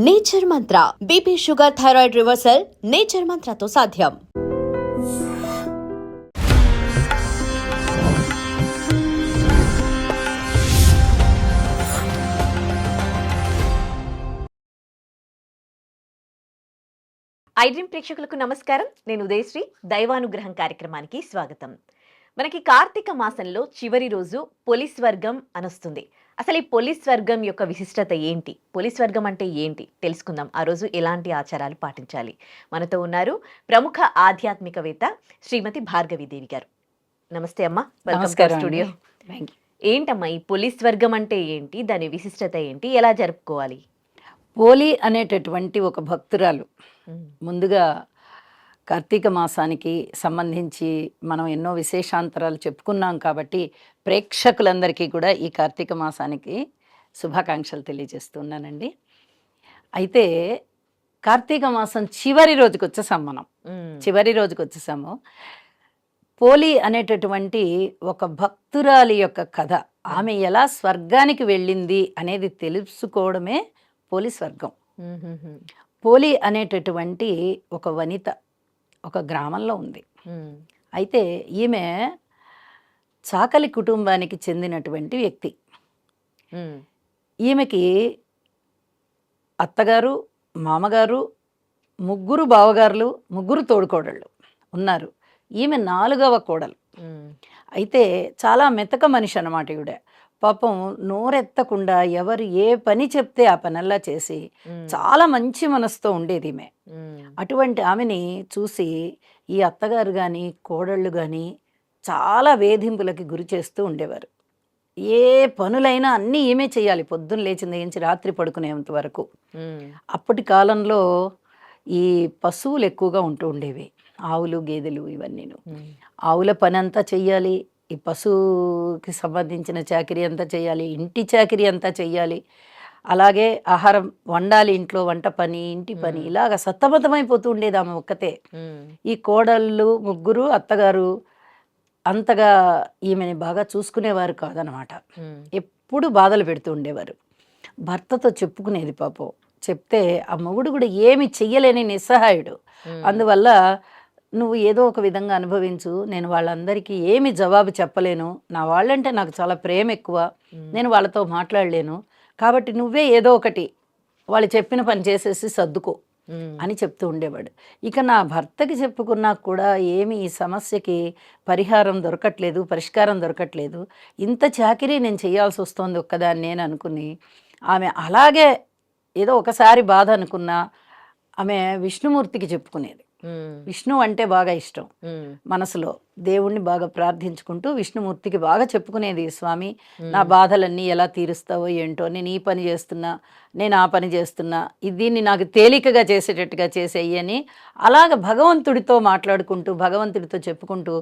Nature Mantra BP sugar thyroid reversal nature మంత్రతో సాధ్యం. IDream ప్రేక్షకులకు నమస్కారం. నేను ఉదయశ్రీ. దైవానుగ్రహం కార్యక్రమానికి స్వాగతం. మనకి కార్తీక మాసంలో చివరి రోజు పోలీస్ వర్గం అనొస్తుంది. అసలు ఈ పోలీస్ వర్గం యొక్క విశిష్టత ఏంటి, పోలీస్ వర్గం అంటే ఏంటి తెలుసుకుందాం. ఆ రోజు ఎలాంటి ఆచారాలు పాటించాలి. మనతో ఉన్నారు ప్రముఖ ఆధ్యాత్మికవేత్త శ్రీమతి భార్గవీదేవి గారు. నమస్తే అమ్మా, వెల్కమ్ టు స్టూడియో. ఏంటమ్మా ఈ పోలీస్ వర్గం అంటే ఏంటి, దాని విశిష్టత ఏంటి, ఎలా జరుపుకోవాలి? పోలి అనేటటువంటి ఒక భక్తురాలు ముందుగా కార్తీక మాసానికి సంబంధించి మనం ఎన్నో విశేషాంతరాలు చెప్పుకున్నాం కాబట్టి ప్రేక్షకులందరికీ కూడా ఈ కార్తీక మాసానికి శుభాకాంక్షలు తెలియజేస్తున్నానండి. అయితే కార్తీక మాసం చివరి రోజుకి వచ్చేసాం మనం. చివరి రోజుకి వచ్చేసాము. పోలి అనేటటువంటి ఒక భక్తురాలి యొక్క కథ, ఆమె ఎలా స్వర్గానికి వెళ్ళింది అనేది తెలుసుకోవడమే పోలి స్వర్గం. పోలి అనేటటువంటి ఒక వనిత ఒక గ్రామంలో ఉంది. అయితే ఈమె చాకలి కుటుంబానికి చెందినటువంటి వ్యక్తి. ఈమెకి అత్తగారు, మామగారు, ముగ్గురు బావగారులు, ముగ్గురు తోడుకోడళ్ళు ఉన్నారు. ఈమె 4వ కోడలు. అయితే చాలా మెతక మనిషి అన్నమాట ఈవిడ. పాపం నోరెత్తకుండా ఎవరు ఏ పని చెప్తే ఆ పనల్లా చేసి చాలా మంచి మనసుతో ఉండేది ఈమె. అటువంటి ఆమెని చూసి ఈ అత్తగారు కానీ కోడళ్ళు కానీ చాలా వేధింపులకి గురి చేస్తూ ఉండేవారు. ఏ పనులైనా అన్నీ ఈమె చేయాలి, పొద్దున్న లేచిన నుంచి రాత్రి పడుకునేంత వరకు. అప్పటి కాలంలో ఈ పశువులు ఎక్కువగా ఉంటూ ఉండేవి, ఆవులు గేదెలు ఇవన్నీను. ఆవుల పని అంతా చెయ్యాలి, ఈ పశువుకి సంబంధించిన చాకరీ అంతా చేయాలి, ఇంటి చాకరీ అంతా చెయ్యాలి, అలాగే ఆహారం వండాలి, ఇంట్లో వంట పని, ఇంటి పని, ఇలాగ సతమతమైపోతూ ఉండేది ఆమె ఒక్కతే. ఈ కోడళ్ళు ముగ్గురు, అత్తగారు అంతగా ఈమెని బాగా చూసుకునేవారు కాదనమాట. ఎప్పుడు బాధలు పెడుతూ ఉండేవారు. భర్తతో చెప్పుకునేది పాపం. చెప్తే ఆ మొగుడు కూడా ఏమి చెయ్యలేని నిస్సహాయుడు. అందువల్ల నువ్వు ఏదో ఒక విధంగా అనుభవించు, నేను వాళ్ళందరికీ ఏమి జవాబు చెప్పలేను, నా వాళ్ళంటే నాకు చాలా ప్రేమ ఎక్కువ, నేను వాళ్ళతో మాట్లాడలేను, కాబట్టి నువ్వే ఏదో ఒకటి వాళ్ళు చెప్పిన పని చేసేసి సర్దుకో అని చెప్తూ ఉండేవాడు. ఇక నా భర్తకి చెప్పుకున్నా కూడా ఏమి ఈ సమస్యకి పరిహారం దొరకట్లేదు, పరిష్కారం దొరకట్లేదు, ఇంత చాకిరీ నేను చేయాల్సి వస్తుంది ఒక్కదాన్ని నేను అనుకుని ఆమె అలాగే ఏదో ఒకసారి బాధ అనుకున్నా ఆమె విష్ణుమూర్తికి చెప్పుకునేది. విష్ణు అంటే బాగా ఇష్టం మనసులో. దేవుణ్ణి బాగా ప్రార్థించుకుంటూ విష్ణుమూర్తికి బాగా చెప్పుకునేది, స్వామి నా బాధలన్నీ ఎలా తీరుస్తావో ఏంటో, నేను ఈ పని చేస్తున్నా, నేను ఆ పని చేస్తున్నా, దీన్ని నాకు తేలికగా చేసేటట్టుగా చేసేయి అని అలాగ భగవంతుడితో మాట్లాడుకుంటూ భగవంతుడితో చెప్పుకుంటూ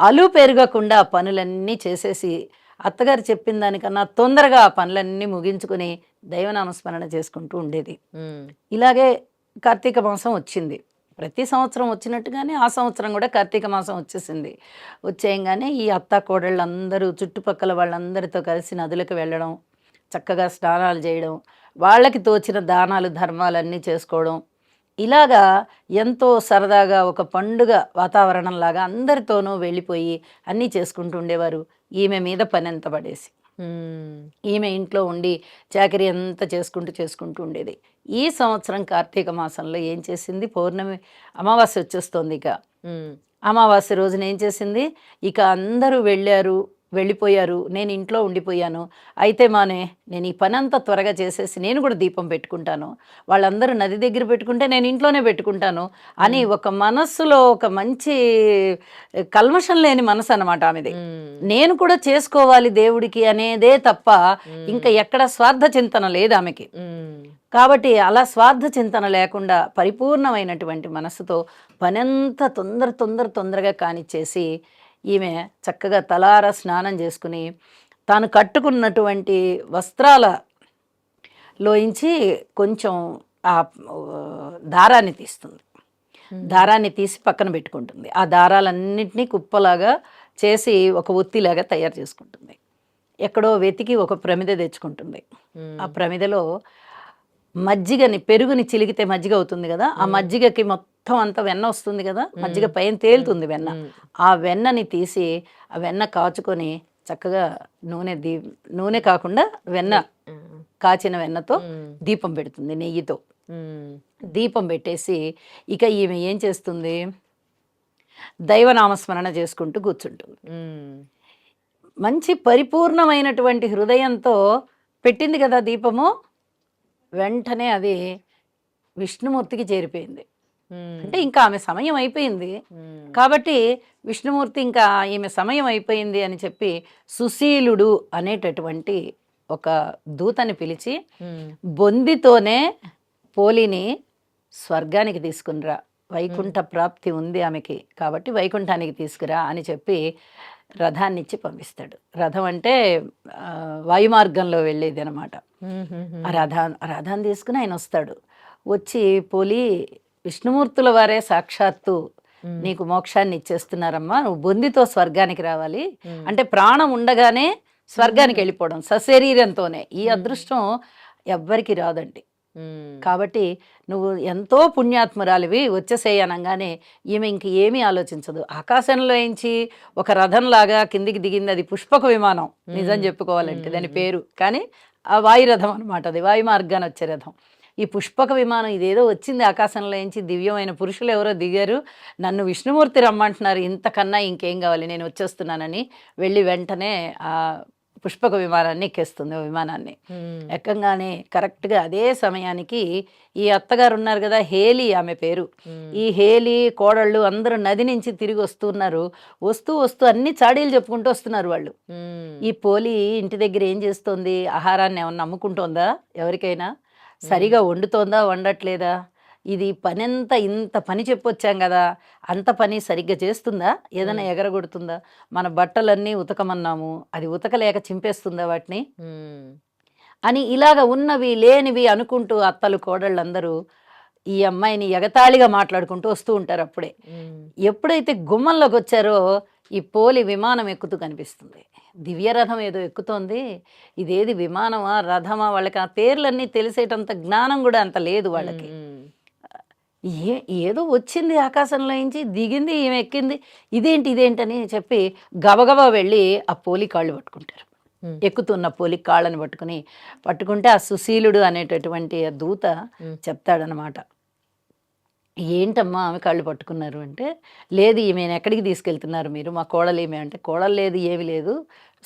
అలు పెరగకుండా ఆ పనులన్నీ చేసేసి అత్తగారు చెప్పిన దానికన్నా తొందరగా ఆ పనులన్నీ ముగించుకుని దైవనామస్మరణ చేసుకుంటూ ఉండేది. ఇలాగే కార్తీక మాసం వచ్చింది. ప్రతి సంవత్సరం వచ్చినట్టుగానే ఆ సంవత్సరం కూడా కార్తీక మాసం వచ్చేసింది. వచ్చేయంగానే ఈ అత్త కోడళ్ళందరూ చుట్టుపక్కల వాళ్ళందరితో కలిసి నదులకు వెళ్ళడం, చక్కగా స్నానాలు చేయడం, వాళ్ళకి తోచిన దానాలు ధర్మాలన్నీ చేసుకోవడం, ఇలాగా ఎంతో సరదాగా ఒక పండుగ వాతావరణంలాగా అందరితోనూ వెళ్ళిపోయి అన్నీ చేసుకుంటూ ఉండేవారు. ఈమె మీద పని ఎంత పడేసి ఈమె ఇంట్లో ఉండి చాకరీ అంతా చేసుకుంటూ ఉండేది. ఈ సంవత్సరం కార్తీక మాసంలో ఏం చేసింది, పౌర్ణమి అమావాస్య వచ్చేస్తోంది. ఇక అమావాస్య రోజున ఏం చేసింది, ఇక అందరూ వెళ్ళిపోయారు, నేను ఇంట్లో ఉండిపోయాను. అయితే నేను ఈ పని అంతా త్వరగా చేసేసి నేను కూడా దీపం పెట్టుకుంటాను, వాళ్ళందరూ నది దగ్గర పెట్టుకుంటే నేను ఇంట్లోనే పెట్టుకుంటాను అని ఒక మనస్సులో ఒక మంచి కల్మషం లేని మనసు అన్నమాట ఆమెది. నేను కూడా చేసుకోవాలి దేవుడికి అనేదే తప్ప ఇంకా ఎక్కడ స్వార్థ చింతన లేదు ఆమెకి. కాబట్టి అలా స్వార్థ చింతన లేకుండా పరిపూర్ణమైనటువంటి మనసుతో పనంతా తొందరగా కానిచ్చేసి ఈమె చక్కగా తలార స్నానం చేసుకుని తాను కట్టుకున్నటువంటి వస్త్రాలలోంచి కొంచెం ఆ దారాన్ని తీస్తుంది. దారాన్ని తీసి పక్కన పెట్టుకుంటుంది. ఆ దారాలన్నింటినీ కుప్పలాగా చేసి ఒక ఒత్తిలాగా తయారు చేసుకుంటుంది. ఎక్కడో వెతికి ఒక ప్రమిద తెచ్చుకుంటుంది. ఆ ప్రమిదలో మజ్జిగని పెరుగుని చిలికితే మజ్జిగ అవుతుంది కదా, ఆ మజ్జిగకి మొత్తం అంతా వెన్న వస్తుంది కదా, మజ్జిగ పైన తేలుతుంది వెన్న. ఆ వెన్నని తీసి ఆ వెన్న కాచుకొని చక్కగా నూనె కాకుండా వెన్న, కాచిన వెన్నతో దీపం పెడుతుంది, నెయ్యితో దీపం పెట్టేసి ఇక ఈమె ఏం చేస్తుంది, దైవనామస్మరణ చేసుకుంటూ కూర్చుంటుంది. మంచి పరిపూర్ణమైనటువంటి హృదయంతో పెట్టింది కదా దీపము, వెంటనే అది విష్ణుమూర్తికి చేరిపోయింది. అంటే ఇంకా ఆమె సమయం అయిపోయింది కాబట్టి విష్ణుమూర్తి ఇంకా ఈమె సమయం అయిపోయింది అని చెప్పి సుశీలుడు అనేటటువంటి ఒక దూతని పిలిచి బొందితోనే పోలిని స్వర్గానికి తీసుకునిరా, వైకుంఠ ప్రాప్తి ఉంది ఆమెకి కాబట్టి వైకుంఠానికి తీసుకురా అని చెప్పి రథాన్ని ఇచ్చి పంపిస్తాడు. రథం అంటే వాయుమార్గంలో వెళ్ళేది అనమాట. ఆ రథాన్ని తీసుకుని ఆయన వస్తాడు. వచ్చి పోలి, విష్ణుమూర్తుల వారే సాక్షాత్తు నీకు మోక్షాన్ని ఇచ్చేస్తున్నారమ్మా, నువ్వు బొందితో స్వర్గానికి రావాలి అంటే ప్రాణం ఉండగానే స్వర్గానికి వెళ్ళిపోవడం సశరీరంతోనే. ఈ అదృష్టం ఎవ్వరికి రాదండి. కాబట్టి నువ్వు ఎంతో పుణ్యాత్మురాలివి, వచ్చేసేయనంగానే ఈమె ఇంక ఏమీ ఆలోచించదు. ఆకాశంలో ఎంచి ఒక రథంలాగా కిందికి దిగింది. అది పుష్పక విమానం నిజం చెప్పుకోవాలంటే దాని పేరు, కానీ ఆ వాయురథం అనమాట, అది వాయు మార్గాన్ని వచ్చే రథం. ఈ పుష్పక విమానం ఇదేదో వచ్చింది ఆకాశంలో ఎంచి, దివ్యమైన పురుషులు ఎవరో దిగారు, నన్ను విష్ణుమూర్తి రమ్మంటున్నారు, ఇంతకన్నా ఇంకేం కావాలి, నేను వచ్చేస్తున్నానని వెళ్ళి వెంటనే ఆ పుష్పక విమానాన్ని ఎక్కేస్తుంది. విమానాన్ని ఎక్కంగానే కరెక్ట్గా అదే సమయానికి ఈ అత్తగారు ఉన్నారు కదా, హేలి ఆమె పేరు, ఈ హేలి కోడళ్ళు అందరూ నది నుంచి తిరిగి వస్తున్నారు. వస్తూ వస్తూ అన్ని చాడీలు చెప్పుకుంటూ వస్తున్నారు వాళ్ళు. ఈ పోలి ఇంటి దగ్గర ఏం చేస్తోంది, ఆహారాన్ని ఏమన్నా అమ్ముకుంటోందా, ఎవరికైనా సరిగా వండుతోందా, వండట్లేదా, ఇది పనంతా ఇంత పని చెప్పొచ్చాం కదా, అంత పని సరిగ్గా చేస్తుందా, ఏదైనా ఎగరగొడుతుందా, మన బట్టలన్నీ ఉతకమన్నాము అది ఉతకలేక చింపేస్తుందా వాటిని అని ఇలాగ ఉన్నవి లేనివి అనుకుంటూ అత్తలు కోడళ్ళందరూ ఈ అమ్మాయిని ఎగతాళిగా మాట్లాడుకుంటూ వస్తూ ఉంటారు. అప్పుడే ఎప్పుడైతే గుమ్మంలోకి వచ్చారో ఈ పోలి విమానం ఎక్కుతూ కనిపిస్తుంది. దివ్యరథం ఏదో ఎక్కుతోంది, ఇదేది విమానమా రథమా, వాళ్ళకి ఆ పేర్లన్నీ తెలిసేటంత జ్ఞానం కూడా అంత లేదు వాళ్ళకి. ఏదో వచ్చింది ఆకాశంలో నుంచి దిగింది, ఈమె ఎక్కింది, ఇదేంటని చెప్పి గబగబా వెళ్ళి ఆ పోలి కాళ్ళు పట్టుకుంటారు. ఎక్కుతున్న పోలి కాళ్ళని పట్టుకుంటే ఆ సుశీలుడు అనేటటువంటి ఆ దూత చెప్తాడనమాట, ఏంటమ్మా ఆమె కాళ్ళు పట్టుకున్నారు అంటే, లేదు ఈమెను ఎక్కడికి తీసుకెళ్తున్నారు మీరు, మా కోడలు ఈమె అంటే, కోడలు లేదు ఏమి లేదు,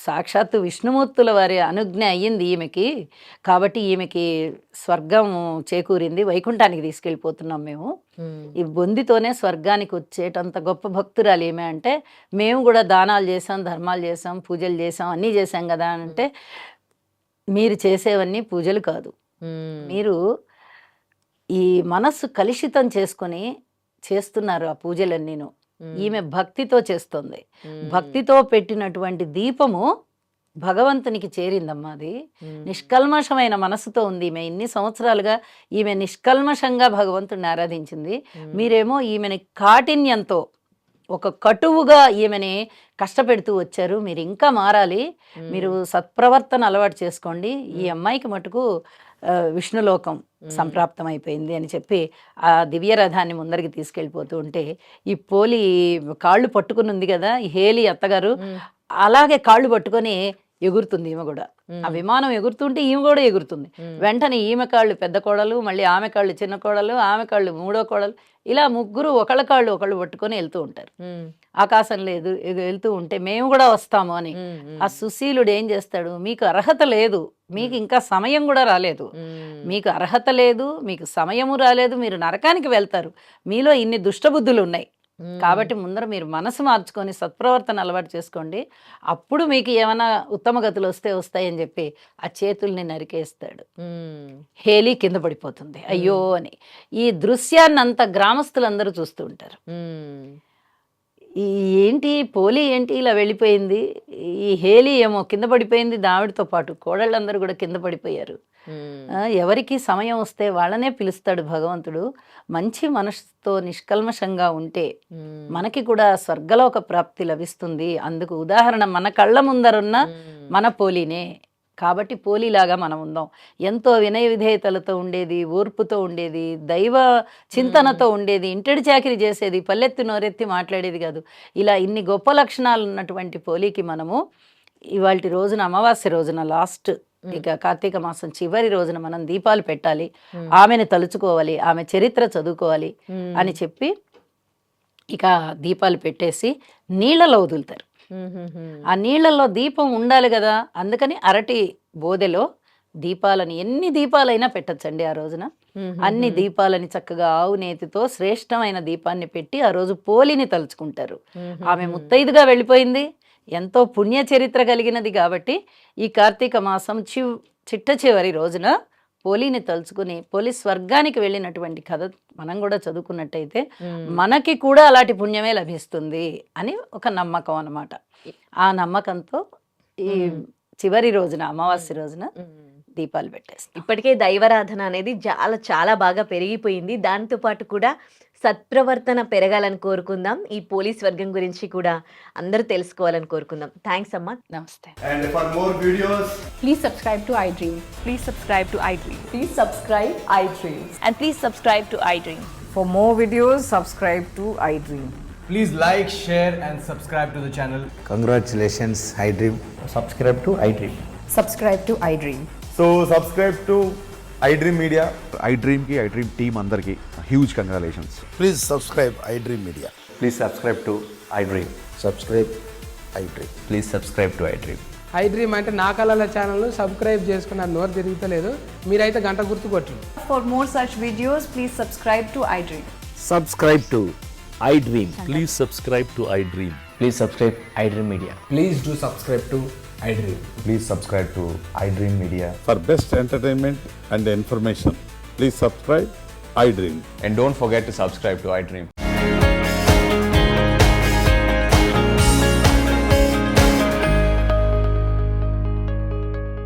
సాక్షాత్తు విష్ణుమూర్తుల వారి అనుజ్ఞ అయ్యింది ఈమెకి, కాబట్టి ఈమెకి స్వర్గం చేకూరింది, వైకుంఠానికి తీసుకెళ్ళిపోతున్నాం మేము, ఈ బొందితోనే స్వర్గానికి వచ్చేటంత గొప్ప భక్తురాలు ఈమె అంటే, మేము కూడా దానాలు చేసాం, ధర్మాలు చేసాం, పూజలు చేసాం, అన్నీ చేసాం కదా అని అంటే, మీరు చేసేవన్నీ పూజలు కాదు, మీరు ఈ మనస్సు కలుషితం చేసుకొని చేస్తున్నారు ఆ పూజలన్నీను. ఈమె భక్తితో చేస్తుంది, భక్తితో పెట్టినటువంటి దీపము భగవంతునికి చేరిందమ్మా, అది నిష్కల్మషమైన మనసుతో ఉంది ఈమె. ఇన్ని సంవత్సరాలుగా ఈమె నిష్కల్మషంగా భగవంతుడిని ఆరాధించింది. మీరేమో ఈమెని కాఠిన్యంతో ఒక కటువుగా ఈమెని కష్టపెడుతూ వచ్చారు, మీరు ఇంకా మారాలి, మీరు సత్ప్రవర్తన అలవాటు చేసుకోండి, ఈ అమ్మాయికి మటుకు విష్ణులోకం సంప్రాప్తం అయిపోయింది అని చెప్పి ఆ దివ్య రథాన్ని ముందరికి తీసుకెళ్ళిపోతూ ఉంటే, ఈ పోలి కాళ్ళు పట్టుకుని ఉంది కదా ఈ హేలి అత్తగారు, అలాగే కాళ్ళు పట్టుకొని ఎగురుతుంది ఈమె కూడా. ఆ విమానం ఎగురుతుంటే ఈమె కూడా ఎగురుతుంది. వెంటనే ఈమె కాళ్ళు పెద్ద కోడలు, మళ్ళీ ఆమె కాళ్ళు చిన్న కోడలు, ఆమె కాళ్ళు మూడో కోడలు, ఇలా ముగ్గురు ఒకళ్ళ కాళ్ళు ఒకళ్ళు పట్టుకొని వెళ్తూ ఉంటారు. ఆకాశంలో వెళ్తూ ఉంటే మేము కూడా వస్తాము అని ఆ సుశీలుడు ఏం చేస్తాడు, మీకు అర్హత లేదు, మీకు ఇంకా సమయం కూడా రాలేదు, మీకు అర్హత లేదు, మీకు సమయము రాలేదు, మీరు నరకానికి వెళ్తారు, మీలో ఇన్ని దుష్టబుద్ధులు ఉన్నాయి, కాబట్టి ముందర మీరు మనసు మార్చుకొని సత్ప్రవర్తన అలవాటు చేసుకోండి, అప్పుడు మీకు ఏమైనా ఉత్తమ గతులు వస్తాయని చెప్పి ఆ చేతుల్ని నరికేస్తాడు. హేలి కింద పడిపోతుంది అయ్యో అని. ఈ దృశ్యాన్ని అంతా గ్రామస్తులందరూ చూస్తూ ఉంటారు. ఏంటి పోలి ఏంటి ఇలా వెళ్ళిపోయింది, ఈ హేలి ఏమో కింద పడిపోయింది, దావిడితో పాటు కోడళ్ళందరూ కూడా కింద పడిపోయారు. ఎవరికి సమయం వస్తే వాళ్ళనే పిలుస్తాడు భగవంతుడు. మంచి మనసుతో నిష్కల్మషంగా ఉంటే మనకి కూడా స్వర్గలోక ప్రాప్తి లభిస్తుంది. అందుకు ఉదాహరణ మన కళ్ళ ముందరున్న మన పోలినే. కాబట్టి పోలీలాగా మనం ఉందాం. ఎంతో వినయ విధేయతలతో ఉండేది, ఓర్పుతో ఉండేది, దైవ చింతనతో ఉండేది, ఇంటడి చాకిరి చేసేది, పల్లెత్తి నోరెత్తి మాట్లాడేది కాదు. ఇలా ఇన్ని గొప్ప లక్షణాలు ఉన్నటువంటి పోలీకి మనము ఇవాళ రోజున అమావాస్య రోజున లాస్ట్ ఇక కార్తీక మాసం చివరి రోజున మనం దీపాలు పెట్టాలి, ఆమెను తలుచుకోవాలి, ఆమె చరిత్ర చదువుకోవాలి అని చెప్పి ఇక దీపాలు పెట్టేసి నీళ్ళలో వదులుతారు. ఆ నీళ్ళల్లో దీపం ఉండాలి కదా, అందుకని అరటి బోదెలో దీపాలని ఎన్ని దీపాలైనా పెట్టచ్చండి ఆ రోజున. అన్ని దీపాలని చక్కగా ఆవు నేతితో శ్రేష్టమైన దీపాన్ని పెట్టి ఆ రోజు పోలిని తలుచుకుంటారు. ఆమె ముత్తైదుగా వెళ్ళిపోయింది, ఎంతో పుణ్య చరిత్ర కలిగినది కాబట్టి ఈ కార్తీక మాసం చిట్ట చివరి రోజున పోలీని తలుచుకుని పోలీ స్వర్గానికి వెళ్ళినటువంటి కథ మనం కూడా చదువుకున్నట్టయితే మనకి కూడా అలాంటి పుణ్యమే లభిస్తుంది అని ఒక నమ్మకం అన్నమాట. ఆ నమ్మకంతో ఈ చివరి రోజున అమావాస్య రోజున దీపాలు పెట్టేస్తాం. ఇప్పటికే దైవారాధన అనేది చాలా చాలా బాగా పెరిగిపోయింది. దాంతో పాటు కూడా సత్ప్రవర్తన పెరగాలని కోరుకుందాం. ఈ పోలీస్ వర్గం గురించి కూడా అందరూ తెలుసుకోవాలని కోరుకుందాం. థ్యాంక్స్ అమ్మా. నమస్తే. And for more videos, Please subscribe to iDream. Please subscribe to iDream. Please subscribe iDream. And please subscribe to iDream. For more videos, subscribe to iDream. please like, share, and subscribe to the channel. Congratulations, iDream. Subscribe to iDream. Subscribe to iDream. So subscribe to iDream Media. iDream ki iDream team andarki huge congratulations. Please subscribe iDream Media. Please subscribe to iDream. Subscribe iDream. Please subscribe to iDream. iDream అంటే నా కళల channel subscribe చేసుకున్న నోరు తిరుగుతలేదు, మీరైతే గంట గుర్తు కొట్టండి. For more such videos, please subscribe to iDream. Subscribe to iDream. Please subscribe to iDream. Please subscribe iDream Media. Please do subscribe to iDream. Please subscribe to iDream Media. For best entertainment and information, please subscribe iDream. And don't forget to subscribe to iDream.